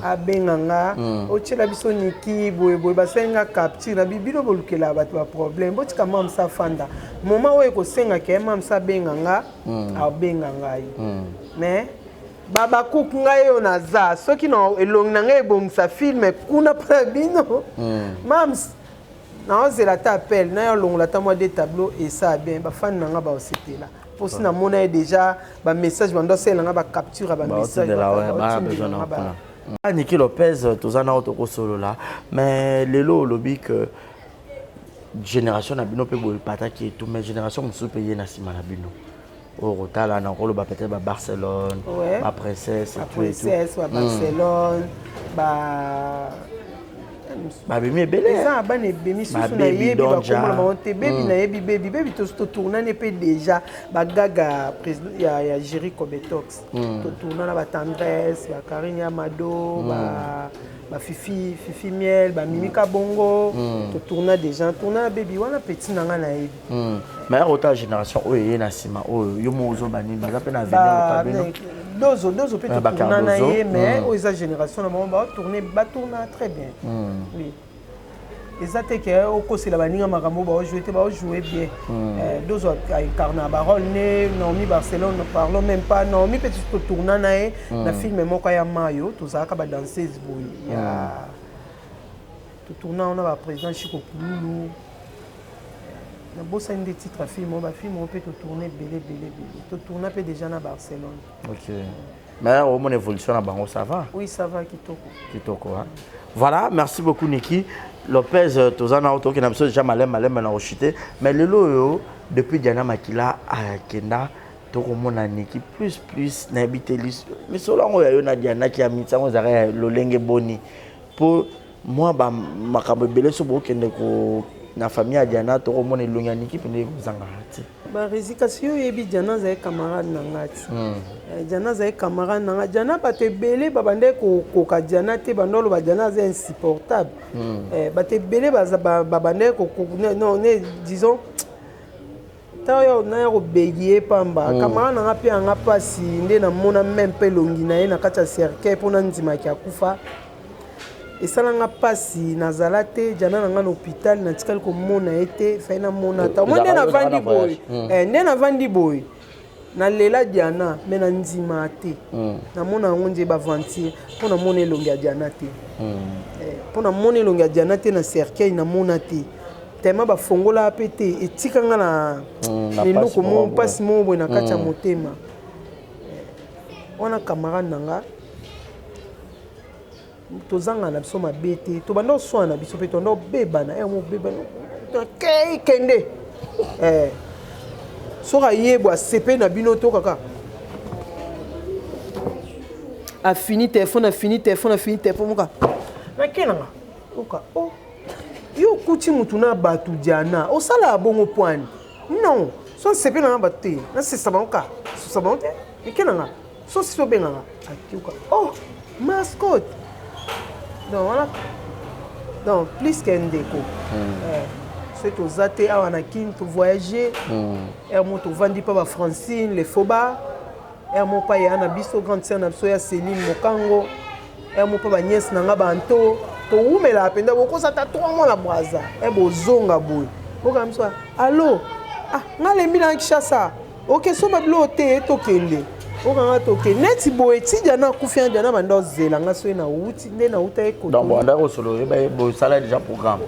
abenga nga o tshela biso niki boye ba senga capture na bibino bolukela batu ba problème botika mam sa fanda moment oyo ko senga ke mam sa benga nga abenga ngai mais Baba Cook ngai yo naza soki no elong na ngai ebongisa filme kuna pa bino mams na ozela ta appel na yo longola ta moi des tableaux et ça bien ba fan na nga ba osepela pour si na mona déjà ba message bando sela nga ba capture ba message ba besoin na Niki Lopez tozana auto solo là mais lelo lobi que génération na bino pe boy pataki tout mais génération musu payer na sima na bino au retard na rolo ba peut-être ba Barcelone ba Princesse et tout et tout ba Barcelone ba bemi belé ça ba ne bemi susu na yebi ba komola monte baby na yebi baby to tourner ne pe déjà ba gaga président ya Jerry Kobetox to tourner na ba Tendresse ba Karine Amado ba Fifi Miel ba Mimika Bongo to tourner déjà tourner baby wana petit nanga na yebi mais autre génération oyo na sima oyo yo mozo bani ba pe na venir pas bino dozo peut tourner na ye mais aux génération na ba tourner très bien oui exacte que au cours la baninga makambo ba jouer bien dozo incarna barol ne Naomi Barcelone ne parlons même pas Naomi petit tourner na ye na film moko ya Mayo to za ka ba danseuse boy ya to tourner on a ba président Chico Pululu na bossa des titres film on peut tourner belé to tourner peut déjà na Barcelone. OK. Mais au mon évolution na bango ça va? Oui, ça va kitoko hein. Voilà, merci beaucoup Niki Lopez tozana auto ki na biso déjà malem na ochité mais lelo yo depuis Diana Makila à Kenda to komona Niki plus na bitelis mais solongo yo na Diana ki amitsa ngo zare lolenge boni pour moi ba makambo belé so bo kende ko na famille ya Diana to komona elonga Niki pende kozanga ati ba résication yebi Diana za camarade na ngati Diana za camarade na ngati Diana ba te belé ba bande ko ka Diana te bandolo ba Diana za insupportable ba te belé ba bande ko non disons tayo na yo begier pamba kamara na ngapi anga pasi nde na mona même pe longi na ye na kati ya cercueil pona ndima ki akufa esalanga pasi nazala te jana na nga na hôpital na tikali komona ye te fai na mona ta mo nde navandi boye nde navandi boye na lela Diana me na ndima te na mona yango nje baventure mpona mona elongi ya Diana te mpona mona elongi ya Diana te na cercueil na mona te tema bafongola pe te etikanga na leloko mo mpasi mo boye na kati ya motema wana camarade na nga tozanga na biso mabe te tobanda oswana na biso mpe tobanda obebana mobebana kende soki ayebo asepe na bino to kaka afini telefone moka nakenanga oka yo okuti mutu na bato Diana osala bongo pwani non so asepe na nga bato te nasesa bango ka sosa bango te ekenanga so sisi obenganga akioka mascotte donc voilà donc plus qu'un déco c'est aux athées à Anakin to voyager et moi to vandi pas ba Francine les Foba et moi pas ya na biso grande sœur na biso ya Céline Mokango et moi pas ba nièce na nga banto to umela penda boko sa ta 3 mois la braza et bozonga boy boka mso allo ngale mbina Kinshasa OK so bablo te to kende okanga toke neti boye ti Diana kufi Diana banda ozela nga so na uti nde na uta eko donc banda ko solo bo sala déjà programme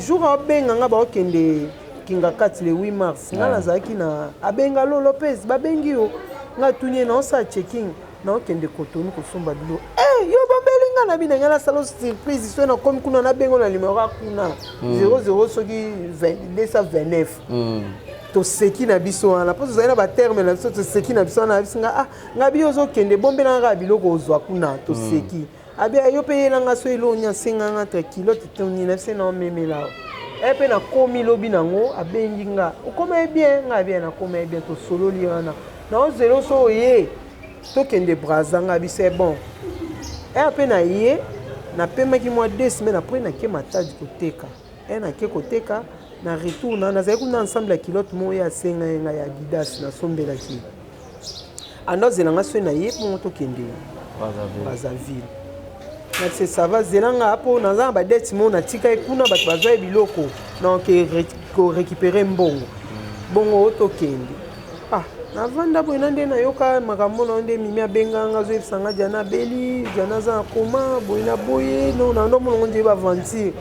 jour abenga nga ba okende kinga kati le 8 mars nga nazaki na abenga Lo Lopez babengi yo nga tunye na osa checking na okende Cotonou ko somba bilo yo babelinga na bina nga na salo surprise so na comme kuna na bengo na numéro kuna 00 soki 229 to seki na biso wana po tozali na baterme na biso to seki na biso wana bisinga nga bi ozokende bombe na nga biloko ozwa kuna to seki abia yo pe yelanga so elonya senga nga entre kilote toni na se na omemela epe na komi lobi nango abengi nga okoma bien nga bien na koma bien to sololi wana na ozelo so ye to kende braza nga bi c'est bon epe na ye na pemaki moi 2 semaines après na ke matadi koteka na ke koteka na retour na nazali kuna ensemble ya kilote mo ya senga nga ya Adidas na sombela ki andozela nga so na ye po to kende Brazzaville na se sava zelanga apo naza ba date mo na tika kuna bato bazwa biloko donc récupérer mbongo bongo to kende na vanda boye nande na yoka makambo na nde mimi abenganga zo efsanga Diana beli Diana za koma boye na boye non na ndo mo nje ba aventure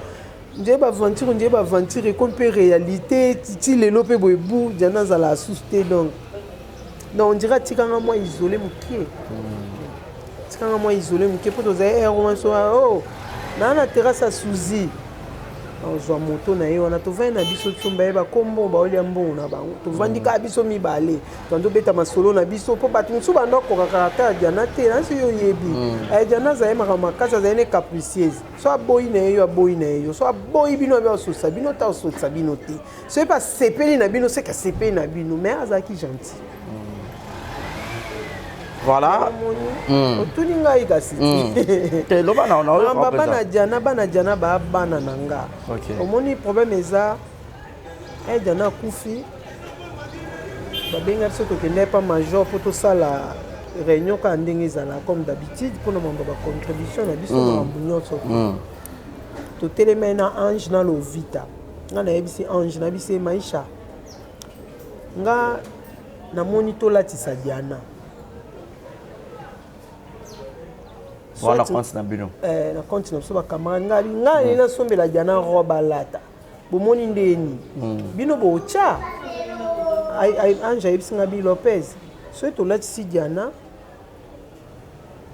nje ba aventure comme pe réalité titi lelo pe boye bu Diana za la souste donc on dirait tikanga moi isolé mukie tikanga moi isolé mukie po toza roman so na terrasse à Suzy ozwa moto na ye wana tovandi na biso tsumba ye bakombo baolia mbongo na bango tovandi ka biso mibale tondobeta masolo na biso mpo bato mosusu bandokokaka ata ya Diana te nasi yo oyebi Diana azayemaka makasi azali ne capricieuse so aboyi na ye yo aboyi na ye yo so aboyi bino abe ososa bino ta ososa bino te so ye pa sepeli na bino seka sepeli na bino mais azalaki gentil voilà otuni ngai kasi te loba na on bana Diana ba bana nanga omoni problème eza Diana kufi babenga biso tokende pa major po tosala réunion ka ndenge ezala comme d'habitude mpona mambo bacontribution na biso makambo nyonso totelema na Ange na Lovita nga nayebisi Ange nayebisi Maisha nga namoni tolatisa Diana wana compte na bino na compte na biso bacamarade ngai na sombela Diana robe alata bomoni ndeni bino bocha Ange ayebisi nga Bi Lopez so tolatisi Diana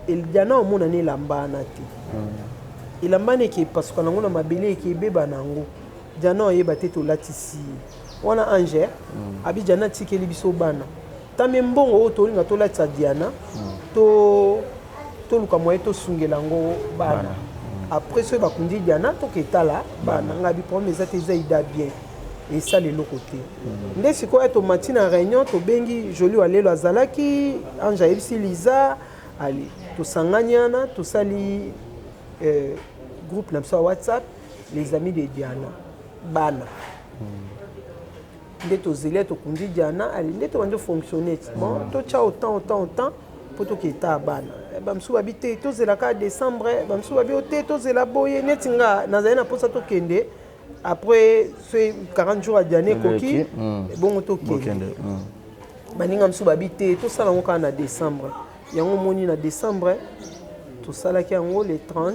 Diana omona ne elambana te elambana eke epasuka nango na mabele eke ebeba nango Diana oyeba te tolatisi wana Ange abi Diana tikeli biso bana tame mbongo oyo tolinga tolatisa Diana toluka moye tosungela yango bana après soki bakundi Diana toketala bana nga biproblème eza te eza ida bien esala eloko te nde sikoyo tomati na réunion tobengi Joli walelo azalaki Ange ayebisi Liza ali tosangani wana tosali groupe na biso ya WhatsApp les amis de Diana bana nde tozeli tokundi diana ali nde tobandi fonctionner bon totya autant mpo toketa bana bamosusu babi te tozelaka décembre bamosusu babi o te tozela boye neti nga nazali na mposa tokende après ce 40 jours ya diane ekoki bongo tokende baninga mosusu babi te tosala yango kaka na décembre yango moni na décembre tosalaki yango le 30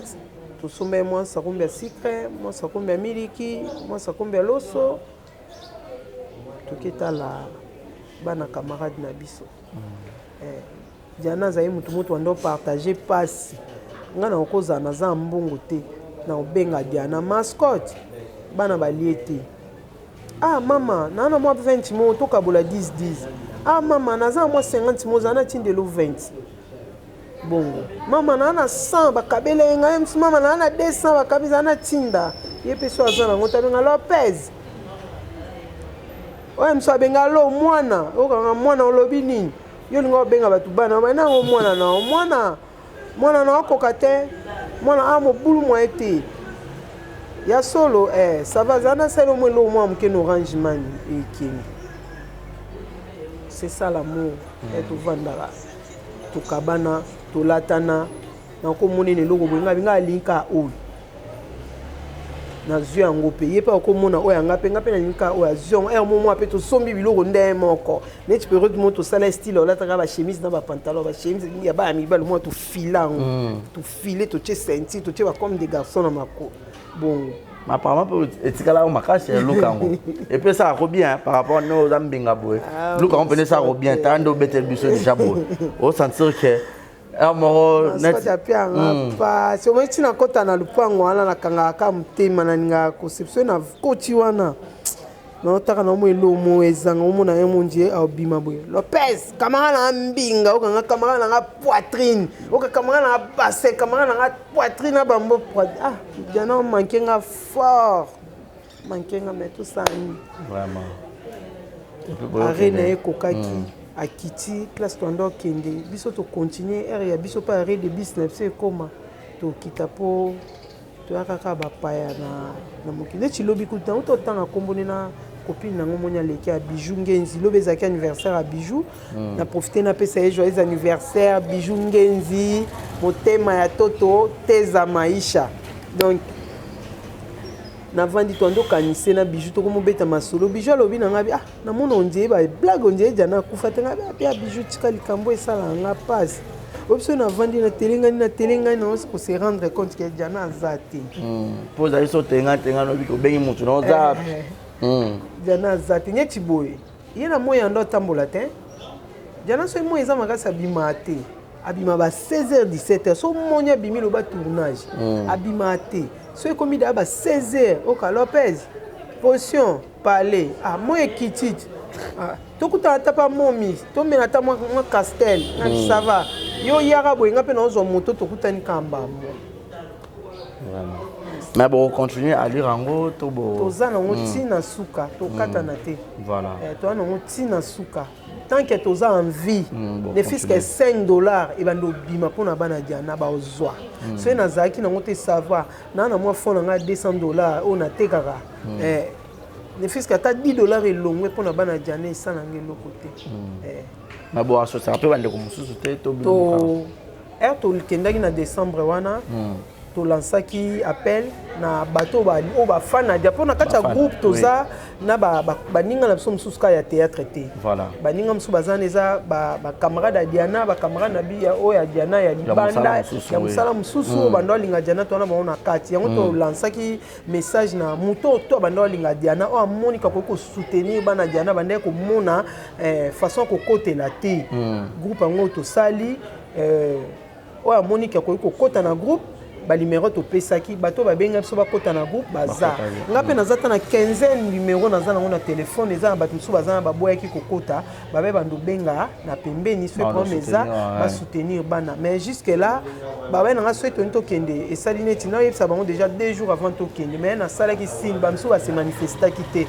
tosomba mwa sakombe ya sucre mwa sakombe ya miliki mwa sakombe ya loso toketala bana camarade na biso diana azali mutu ando partager pasi nga na okozala naza mbongo te na obenga diana mascotte bana balie te mama naana mwa 20 mo tokabola 10 mama naza mwa 50 mo zana tindelo 20 bongo mama naana 100 bakabele nga mama naana 200 bakabisa na tinda ye pe so aza nango tabenga Lopez oye mso abenga lo mwana okanga mwana olobi nini yo linga obenga batu bana nango mwana na mwana na okoka te mwana mobulu mwa ete ya solo ça va zana selo mwe lo mwa mke no orange mani ekeni c'est ça l'amour tovandaka tokabana tolatana nakomonene eloko boyenga binga alinka oyo nazwi yango mpe ye mpe okomona oyo yanga mpe nga mpe nalinka oyo azwi yango ere momwa mpe tosombi biloko nde moko neti periode mo tosala style olataka bachemise na bapantalon bachemise ya baya mibale mwa tofile yango tofile totie ceinture totie bacomme de garçon na mako bongo apparemment etikala makasi luka yango epe ça ro bien par rapport no za mbinga boye luka on pene ça ro bien tando betel biso déjà boye au sentir que moro net pa si on tina kota na lupango wana na kanga ka mtema na ninga conception na koti wana na otaka na mo elomo ezanga omona ye mondie abima boye Lopez kamara na mbinga okanga kamara na poitrine kamara na bassin kamara na poitrine na bambo diana mankenga fort mankenga mais tout ça vraiment arena ekokaki akiti classe tondo kende biso to continuer area biso pa arrêt de business c'est comment to kita po to akaka bapaya na mokile chilobi kuta utotanga kombone na copine nango monya leki a bijou ngenzi lobezaki anniversaire a bijou na profiter na pesa ye joyeux anniversaire bijou ngenzi motema ya toto teza maisha donc na vandi tondo kanise na bijou to komobeta masolo bijou alobi na ngabi na mona ondie ba blague ondie jana kufa tenga ba bijou tika likambo esala nga passe option na vandi na telengani na on se rendre compte que jana azati pose ayiso tenga no biko bengi mutu na za jana azati nyeti boye yena moya ndo tambola te jana so mo eza makasa bima te abima ba 16h 17h so monya bimi lo ba tournage abima te so comme il a 16h au Lopez potion parler moi ekititi tokuta tapa momi to mena ta moi castel ça va yo yara boyenga pe na ozo moto tokuta ni kamba mais bon continuer à lire ango to bo tozana ngo tina suka to kata na te voilà to ana ngo tina suka tant que tu as envie ne fils que $5 et bando bima pour na bana diana ba ozwa so na zaki na ngote savoir na moi fond na $200 on a tekaka ne fils que ta $10 et longwe pour na bana diana ça na ngelo côté mais bon ça peut bande comme mususu te to to kendaki na décembre wana to lansaki appel na bato ba o ba fana dia pona kata groupe toza na baninga na biso mususu ka ya théâtre te voilà baninga mususu bazana eza ba camarade ya Diana ba camarade na bi ya o ya Diana ya libanda ya musala mususu bando linga Diana to na baona kati yango to lansaki message na muto to bando linga Diana o amonika ko soutenir bana Diana bande ko mona façon ko kotela te groupe yango to sali o amonika ko kota na groupe ba numéro to pesaki bato ba benga biso ba kota na groupe baza ngape nazata na 15 numéro nazana na téléphone eza bato biso bazana ba boyaki kokota ba be bando benga na pembeni so promesa ba soutenir bana mais jusque là ba ba na souhaite to kende et sali neti na yebsa bango déjà 2 jours avant to kende mais na sala ki signe ba biso ba se manifesta kité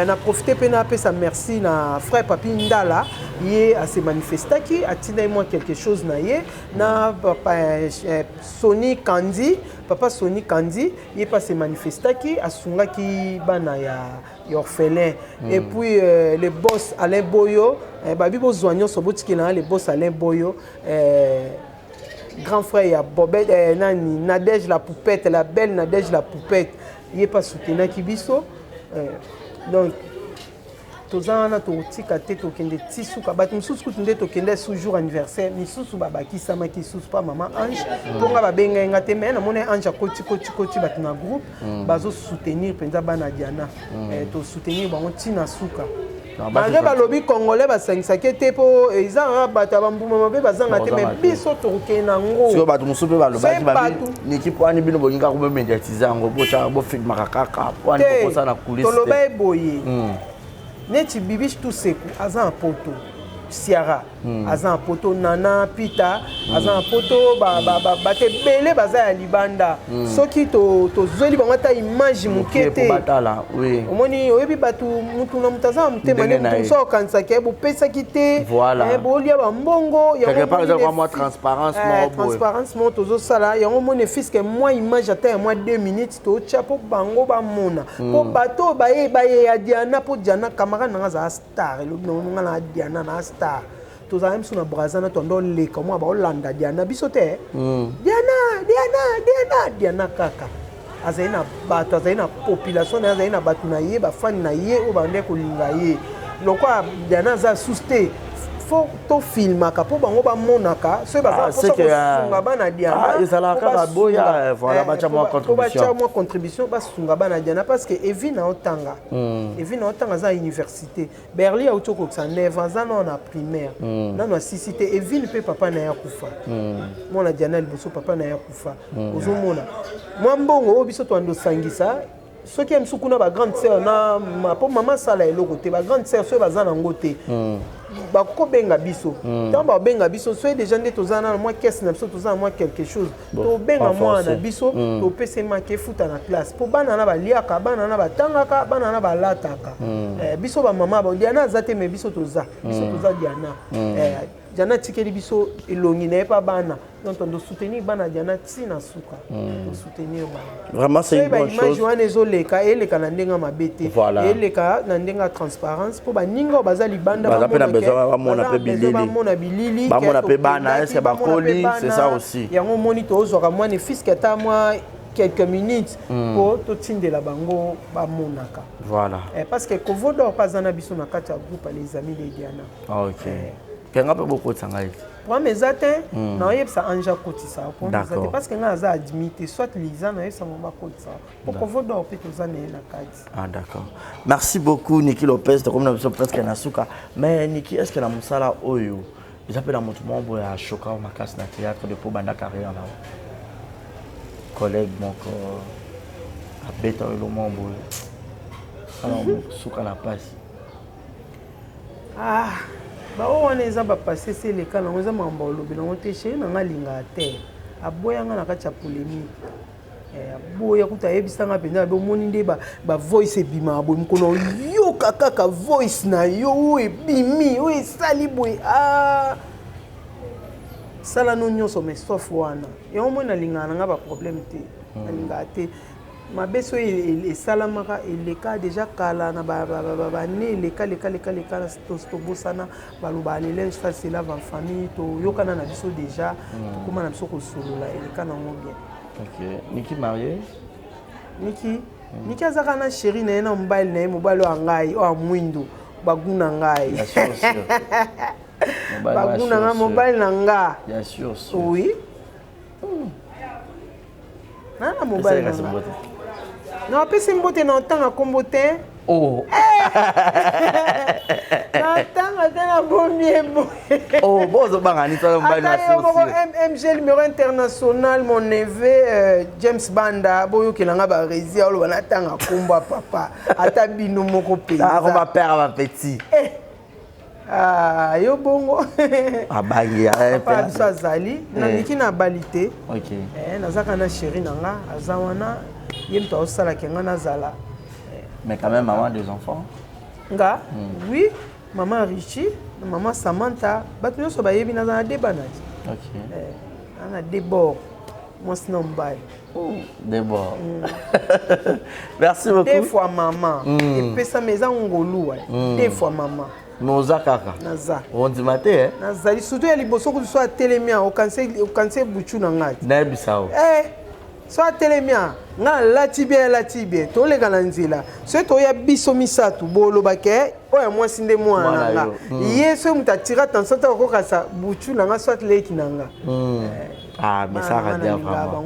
na profiter pe na pesa merci na frère Papi Ndala yé a se manifesta ki atina moi quelque chose na yé na papa Sony Kandi, papa Sony Kandi, il est passé manifestaki, à Sungaki bana ya orphelin. Et puis le boss Alain Boyo, babi bo zoignon sobotiki là, le boss Alain Boyo, grand frère ya Bobette, nani Nadège la poupette, la belle Nadège la poupette, il est pas soutenu Kibiso. Donc tozana to tika te to kende tisuka bat misusu kutunde to kende sous jour anniversaire misusu babaki sama ki susu pa maman Ange ponga ba benga nga te mais na mona Ange koti bat na groupe bazo soutenir penza bana Diana to soutenir bango tina suka malgré balobi congolais basangisa ke te po eza bata bambuma mabe bazanga te mais biso to kena ngo so bato musupe balobaki babi niki poani bino bolinga ko médiatiser ngo bocha bo film makaka poani ko sana coulisse to loba eboye neti bibish tout seku azan poto Siara azan poto Nana Pita azan poto bate bele baza ya libanda soki to zoli bangata image mukete batala oui omoni oyebi batu mutu na mutaza mutema ne mutu so kanisa ke bo pesa kite bo lia ba mbongo ya quelque part ça moi transparence mo tozo sala ya omoni fiske moi image ata moi 2 minutes to chapo bango ba mona po bato baye ya Diana po Diana camarade nga za star lo nga na Diana na star tous amis sur na brazana tondo le comme ba Hollanda Diana bisote Diana kaka azaina bato azaina population azaina bato na ye ba fan na ye o ba ndé ko linga ye lokwa Diana za suste faut to filmaka po bango ba monaka so ba za sunga bana Diana ezala ka boya voilà bacha moi contribution ba sunga bana Diana parce que Evina otanga za université Berli a utoko sa 9 ans na primaire na cité Evine pe papa na ya kufa mona Diana liboso papa na ya kufa ozomona moi mbongo biso to ando sangisa soki ya msuku na ba grande sœur na po mama sala eloko te ba grande sœur so bazana ngote bako benga biso tant ba benga biso so déjà ndé tozana moi caisse na biso tozana moi quelque chose to benga moi na biso to pese marqué futa na classe po bana na ba liaka bana na ba tangaka bana na ba lataka biso ba mama ba Diana zate me biso toza Diana Diana tikeli biso elongi na pa bana donc on doit soutenir bana Diana tina suka to soutenir bana vraiment c'est une bonne chose image ezoleka eleka na ndenga mabete eleka na ndenga transparence po baninga bazali banda bamona bilili bamona pe bana est-ce ba koli c'est ça aussi yango moni to ozwaka mwana fils kata moi quelques minutes pour to tindela bango bamonaka voilà parce que kovodo pas na biso na kati ya groupe les amis de Diana OK kenga pe beaucoup tsanga ici pour mes atteint na yebsa anja kotisa pour mes atteint parce que nga za admité soit Lisa na yebsa mama kotisa pour kovodo pe to za na kati d'accord merci beaucoup Niki Lopez comme na biso presque na suka mais Niki est-ce que la musala oyo ils appellent la moto membre à choka au makas na théâtre de pour banda carrière là collègue mon corps a beta le membre alors suka na passe ba wana eza ba passer c'est le cas na eza mamba olobi na ngote chez na ngalinga te aboya nga na kati ya polémique aboya kuta yebisanga penza be moni nde ba voice ebima boy mkono yo kaka voice na yo ebimi o esali boy sala no nyonso mais sauf wana et au moins na linga na nga ba problème te na linga te mabeso esalamaka eleka déjà kala na ba ne eleka na tobosana baloba lele ça c'est là en famille to yokana na biso déjà tokoma na biso kosolola eleka nango bien. OK Niki marié Niki azaka na chérie na ye na mobile na ye mobile wa ngai o amwindo baguna ngai baguna nga mobile na nga bien sûr oui na mobile na nga non, après c'est mbote na tanga kombote. Oh. Na tanga na bombier bo. Oh, bozo bangani to mbali na MG numéro international mon neveu James Banda boyo kelanga ba résia lo na tanga komba papa ata bino moko pe. Ah, on va père va petit. Yo bongo. Abangi papa biso azali na Niki na balite. OK. Nazaka na chérie nanga azawana yem to osala kenga nazala. Mais quand même maman des enfants. Nga oui, maman Richie, maman Samantha, batu nyonso bayebi na débat na. OK. Ana débord. moi c'est non bail. D'abord. Merci beaucoup. Deux fois maman. Et puis ça maison ngolou. Deux fois maman. Noza kaka. Naza. On dit maté hein. Naza. Surtout il y a les bossos qui sont télémia au cancer bouchou nangati. Naibisao. Soit télémia. Na la tibia. To le galanzila. Ce to ya biso misatu bolo bake. Oya moi sinde moi nanga. Yeso mutatira attention ta ko kasa bouchou nanga soit leki nanga. Ah, mais ça rate vraiment.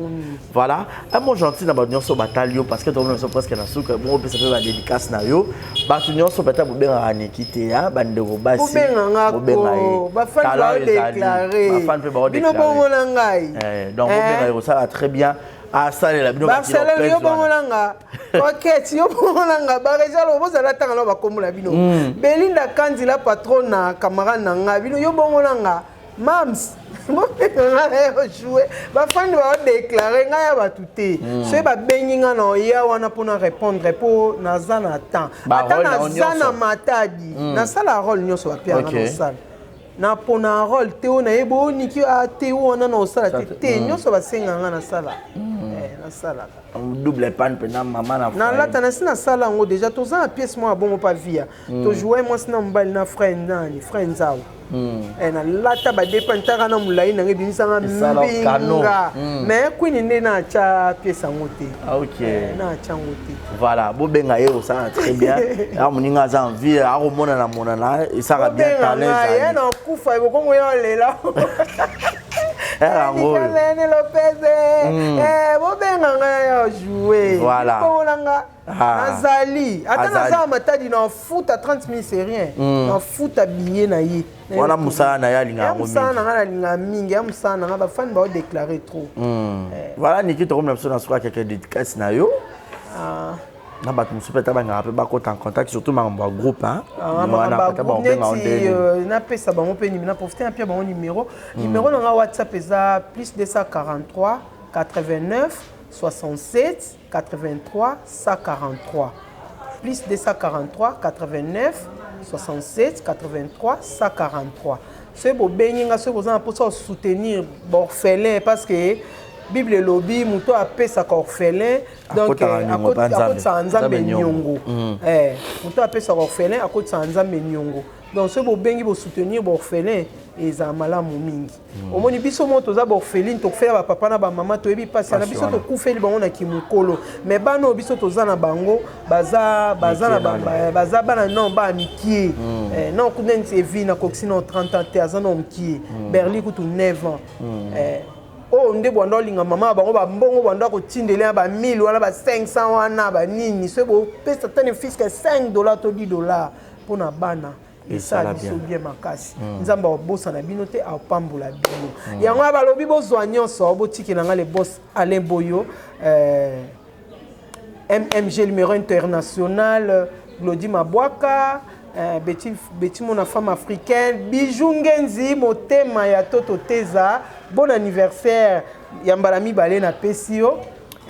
Voilà. Un mot gentil dans l'union sur Batalio parce que tout le monde est presque dans le bon, ça fait la dédicace na yo. L'union sur Batalio, vous avez Nikité, bande de robas. Vous avez déclaré. Donc, ça va très bien. Ah, ça, la Barcelone, yo bongolanga. OK, si yo bongolanga, Barejalo, vous allez attendre là comme la bino. Belinda Kandi la patronne camarade nanga, bino yo bongolanga. Mams. Jouer ba fan va déclarer nga ya batuté so ba benginga na ya wana pona répondre pour nazana temps ata nazana matadi na sala rôle nyoso ba pia na sala na pona rôle teo na yebo niki a teo na na sala te nyoso ba senga nga na sala na sala double pan pena maman na lata na sina sala ngo déjà to za pièce moi bon pas via to jouer moi sina mbali na frère nani frère nzao na lata ba dépentaka na mulai na ngebinisa nga mbinga mais kwini nde na cha pièce ngote OK na cha ngote voilà bo benga yo ça très bien a moninga za envie a romona na mona na ça va bien parler ça na kufa bo kongo yo lela Nicolene Lopez bo benga nga jouer voilà Azali attends ça matadi na foot à 30 000 c'est rien na foot à billet na yi voilà Moussa na ya linga mingi Moussa na linga mingi Moussa na ba fan ba déclarer trop voilà Nikito comme na soit quelqu'un dédicace na yo na ba musupeta ba ngapa ba ko en contact surtout ma groupe hein na pesa ba mo pe ni na profiter na pia ba numéro na WhatsApp eza plus 243 89 67 83 143 plus 243 89 67 83 143 c'est beau benginga ce besoin pour soutenir orphelin parce que Bible lobby muto apé sa orphelin donc à côté sa nzambe nyongo muto apé sa orphelin à côté sa nzambe nyongo donc ce beau bengi pour soutenir orphelin eza malamu mingi omoni biso moto za orpheline to fela ba papa na ba mama to ebi pasi na biso to kufeli bango na kimukolo mais bano biso to za na bango baza bana non ba mikie non kunenzi evi na koksino 30 ans te azana mkie berli kutu 9 ans oh nde bondo linga mama bango ba mbongo bondo ko tindele ba 1000 wala ba 500 wana ba nini so bo pesa tane fiscal $5 to $10 pour na bana et ça biso bien makasi nzamba obosa na bino te apambola bino yango balobi bozwa nyonso botiki na nga le boss Alain Boyo MMG numéro international Glody Mabwaka Betty mon femme africaine Bijou Ngenzi motema ya Toto Teza bon anniversaire Yambalami Balé na Pesio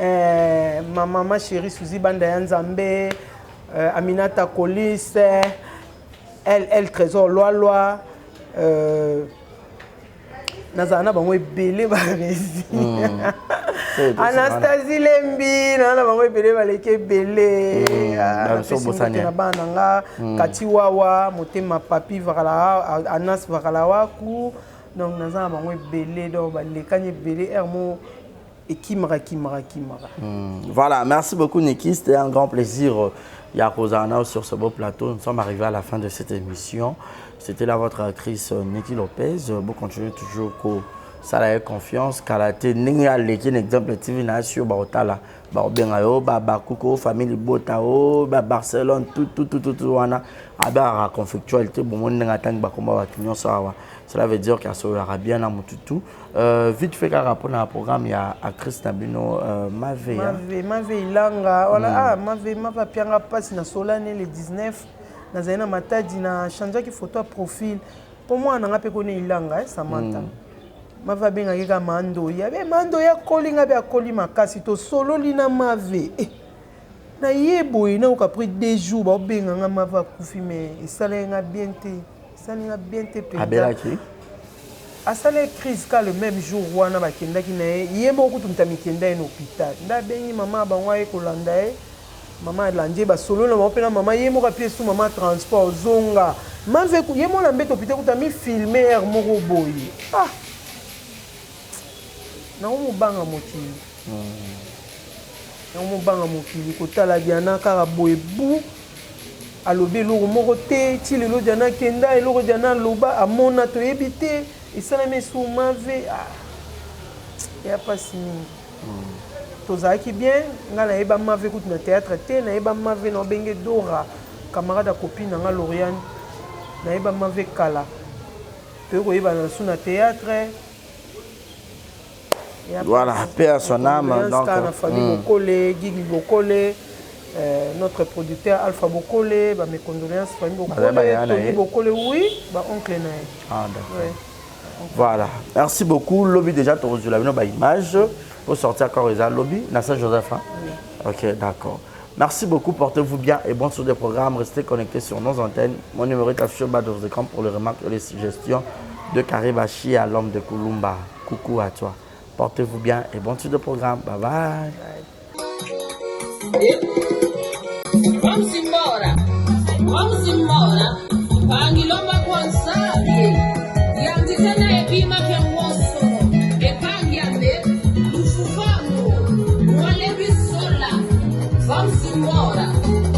ma maman chérie Suzy Banda ya Nzambe Aminata Kolis elle Trésor Loa nazana bango ebele ba resi Anastasie Lembi na bango ebele baleke ebele na bana nga Kati Wawa motema papi vakala Anas vakala ku donc nazana bango ebele donc balekanye ebele ermo ekimara. Voilà, merci beaucoup Niki, c'était un grand plaisir Yakozana sur ce beau plateau. Nous sommes arrivés à la fin de cette émission. C'était là votre actrice Niki Lopez. Vous continuez toujours ça la confiance. Kalaté, n'ayez l'équipe exemple TV sur Baotala, Baobengayo, Babakuko, famille Botao, Barcelone, tout wana. Aba conflictualité, bon monde n'attend pas comment va tenir ça. Cela veut dire qu'il y aura bien à Mututu. Vite fait qu'à rapport à un programme, il y a actrice Nabino Mavé Ilanga. Voilà, Mavé Pianga passe na Solane le 19. Nazana Matadi na changé qui photo profil. Pour moi, on a pas connu Ilanga, Samantha. Mavé benga kika mando ya. Be mando ya kolinga be akoli makasi to solo lina Mavé. Na yebo ina uka pris 2 jours ba benga nga Mavé kufi mais ça lenga bien te. Ça lenga bien te Abelaki. asala crise ka le même jour wana bakendaki na ye moko kutumta mikenda ye na hôpital nda bengi mama bango aye kolanda ye mama alandi basolo na bango mpe na mama ye moko apie su mama transport zonga mave ye moko na mbeto hôpital kuta mifilme ere moko boye nango mobanga mokili nango mobanga mokili kotala diana kaka boye bu alobi eloko moko te ti lelo diana kenda eloko diana aloba amona toyebi te esalami esu mave ya pasi mingi tozalaki bien ngai nayeba mave kutu na théâtre te nayeba mave na obenge Dora camarade ya copine na nga Lauriane nayeba mave kala toyei koyebana su na théâtre. Voilà, paix à son âme. Donc, famille Bokole, Guigui Bokole, notre producteur Alpha Bokole, mes condoléances, famille Bokole, Tony Bokole, oui, oncle Naï. Ah, d'accord. Ouais. Voilà, merci beaucoup. Lobby déjà, tu as reçu la image pour sortir encore les lobby. Nassa Joseph. Hein? Oui. Ok, d'accord. Merci beaucoup, portez-vous bien et bon sur des programmes. Restez connectés sur nos antennes. Mon numéro est affiché au bas de vos écrans pour les remarques et les suggestions de Karibachi à l'homme de Kulumba. Coucou à toi. Portez-vous bien et bon sur de programme. Bye bye. Vamos embora.